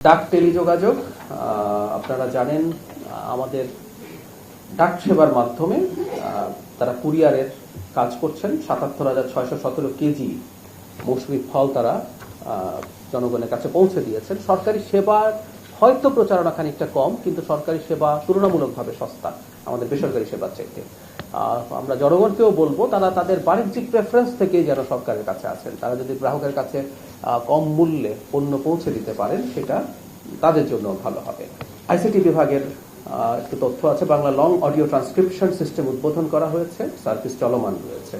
ডাক টেলিযোগাযোগ আপনারা জানেন আমাদের ডাক সেবার মাধ্যমে তারা কুরিয়ারের কাজ করছেন। ৭৭,৬১৭ কেজি মৌসুমি ফল তারা জনগণের কাছে পৌঁছে দিয়েছেন। সরকারি সেবার হয়তো প্রচারণা খানিকটা কম, কিন্তু সরকারি সেবা তুলনামূলকভাবে সস্তা আমাদের বেসরকারি সেবার চাইতে। আমরা জনগণকেও বলবো তারা তাদের বাণিজ্যিক প্রেফারেন্স থেকেই যেন সরকারের কাছে আছেন। তারা যদি গ্রাহকের কাছে কম মূল্যে পণ্য পৌঁছে দিতে পারেন সেটা তাদের জন্য ভালো হবে। আইসিটি বিভাগের একটু তথ্য আছে। Bangla long audio transcription system উদ্বোধন করা হয়েছে, সার্ভিস চলমান রয়েছে।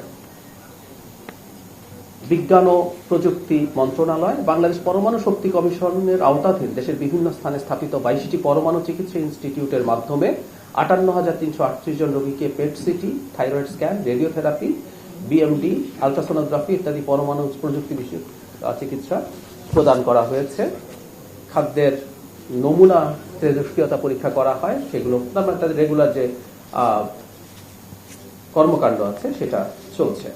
বিজ্ঞান ও প্রযুক্তি মন্ত্রণালয় বাংলাদেশ পরমাণু শক্তি কমিশনের আওতাধীন দেশের বিভিন্ন স্থানে স্থাপিত 22টি পরমাণু চিকিৎসা ইনস্টিটিউটের মাধ্যমে ৫৮,৩৩৮ জন রোগীকে PET CT, thyroid scan, radiotherapy, BMD, ultrasonography ইত্যাদি পরমাণু প্রযুক্তি বিষয়ক চিকিৎসা প্রদান করা হয়েছে। খাদ্যের নমুনা তেজস্ক্রিয়তা পরীক্ষা করা হয়, সেগুলো তাদের রেগুলার যে কর্মকাণ্ড আছে সেটা চলছে।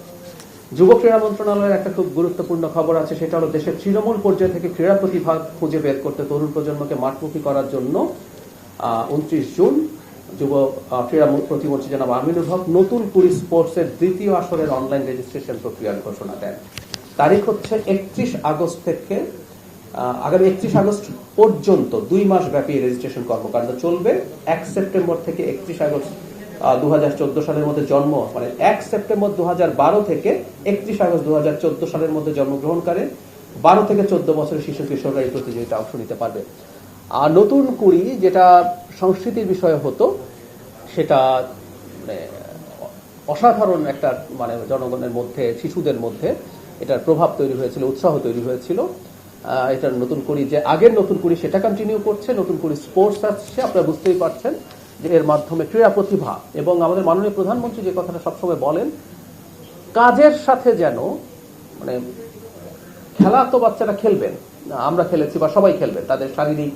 যুব ক্রীড়া মন্ত্রণালয়ের একটা খুব গুরুত্বপূর্ণ খবর আছে, সেটা হলো দেশের তৃণমূল পর্যায় থেকে ক্রীড়া প্রতিভা খুঁজে বের করতে তরুণ প্রজন্মকে মাঠমুখী করার জন্য ২৯ জুন যুব ক্রীড়া প্রতিমন্ত্রী জনাব আমিনুল হক নতুন কুড়ি স্পোর্টসের দ্বিতীয় আসরের অনলাইন রেজিস্ট্রেশন প্রক্রিয়ার ঘোষণা দেন। তারিখ হচ্ছে ৩১ আগস্ট থেকে আগামী ৩১ আগস্ট পর্যন্ত ২ মাস ব্যাপী রেজিস্ট্রেশন কর্মকাণ্ড চলবে। ১ সেপ্টেম্বর থেকে ৩১ আগস্ট ২০১৪ সালের মধ্যে জন্ম, মানে ১ সেপ্টেম্বর ২০১২ থেকে ৩১ আগস্ট ২০১৪ সালের মধ্যে জন্মগ্রহণকারী ১২ থেকে ১৪ বছরের শিশু কিশোররা এই প্রতিযোগিতা অংশ নিতে পারবে। আর নতুন কুড়ি যেটা সংস্কৃতির বিষয় হতো, সেটা মানে অসাধারণ একটা মানে জনগণের মধ্যে, শিশুদের মধ্যে এটার প্রভাব তৈরি হয়েছিল, উৎসাহ তৈরি হয়েছিল। এটার নতুন কুড়ি যে আগের নতুন কুড়ি সেটা কন্টিনিউ করছে, নতুন কুড়ি স্পোর্টস আসছে। আপনারা বুঝতেই পারছেন যে এর মাধ্যমে ক্রীড়া প্রতিভা এবং আমাদের মাননীয় প্রধানমন্ত্রী যে কথাটা সবসময় বলেন, কাজের সাথে যেন মানে খেলা তো বাচ্চারা খেলবেন, আমরা খেলেছি বা সবাই খেলবেন, তাদের শারীরিক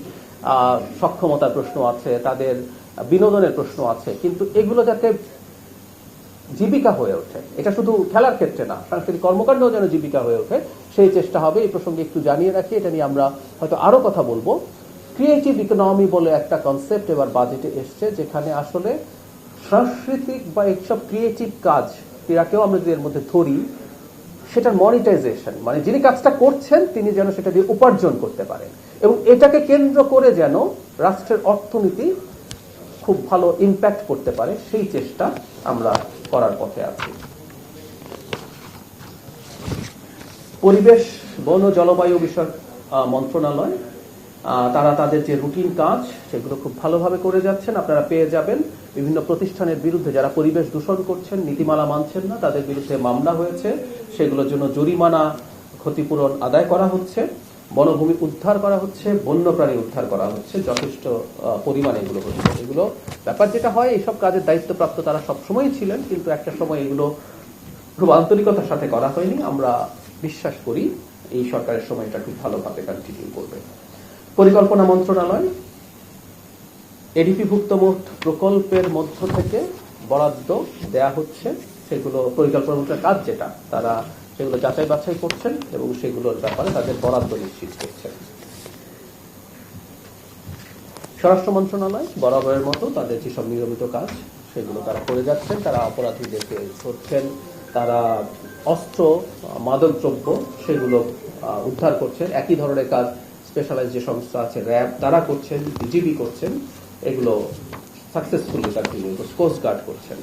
সক্ষমতার প্রশ্ন আছে, তাদের বিনোদনের প্রশ্ন আছে, কিন্তু এগুলো যাতে জীবিকা হয়ে ওঠে, এটা শুধু খেলার ক্ষেত্রে না, সাংস্কৃতিক কর্মকাণ্ডও যেন জীবিকা হয়ে ওঠে, সেই চেষ্টা হবে। এই প্রসঙ্গে একটু জানিয়ে রাখি, এটা নিয়ে আমরা হয়তো আরো কথা বলবো। ক্রিয়েটিভ ইকোনমি বলে একটা কনসেপ্ট এবার বাজেটে এসছে, যেখানে আসলে সাংস্কৃতিক বা এইসব ক্রিয়েটিভ কাজ, ক্রীড়াকেও আমরা যদি এর মধ্যে ধরি, সেটার মনিটাইজেশন, মানে যিনি কাজটা করছেন তিনি যেন সেটা দিয়ে উপার্জন করতে পারেন, এবং এটাকে কেন্দ্র করে যেন রাষ্ট্রের অর্থনীতি খুব ভালো ইম্প্যাক্ট করতে পারে, সেই চেষ্টা আমরা করার পথে আছি। পরিবেশ, বন ও জলবায়ু বিষয়ক মন্ত্রণালয় তারা তাদের যে রুটিন কাজ সেগুলো খুব ভালোভাবে করে যাচ্ছেন। আপনারা পেয়ে যাবেন বিভিন্ন প্রতিষ্ঠানের বিরুদ্ধে যারা পরিবেশ দূষণ করছেন, নীতিমালা মানছেন না, তাদের বিরুদ্ধে মামলা হয়েছে, সেগুলোর জন্য জরিমানা, ক্ষতিপূরণ আদায় করা হচ্ছে, বনভূমি উদ্ধার করা হচ্ছে, বন্যপ্রাণী উদ্ধার করা হচ্ছে, যথেষ্ট পরিমাণে এগুলো হচ্ছে। এগুলো ব্যাপার যেটা হয়, এইসব কাজের দায়িত্বপ্রাপ্ত তারা সবসময়ই ছিলেন, কিন্তু একটা সময় এগুলো খুব আন্তরিকতার সাথে করা হয়নি। আমরা বিশ্বাস করি এই সরকারের সময় এটা খুব ভালোভাবে কন্টিনিউ করবে। পরিকল্পনা মন্ত্রণালয় এডিপিভুক্ত মোট প্রকল্পের মধ্য থেকে বরাদ্দ দেয়া হচ্ছে, সেগুলো পরিকল্পনা মন্ত্রণালয়ের কাজ যেটা, তারা সেগুলো যাচাই বাছাই করছেন এবং সেগুলোর ব্যাপারে তাদের বরাদ্দ নিশ্চিত করছেন। স্বরাষ্ট্র মন্ত্রণালয় বরাবরের মতো তাদের যেসব নিয়মিত কাজ সেগুলো তারা করে যাচ্ছেন। তারা অপরাধীদেরকে ধরছেন, তারা অস্ত্র, মাদকদ্রব্য সেগুলো উদ্ধার করছেন। একই ধরনের কাজ স্পেশালাইজ যে সংস্থা আছে, র্যাব, তারা করছেন, বিজিবি করছেন, এগুলো সাকসেসফুলি কন্টিনিউ, কোস্ট গার্ড করছেন।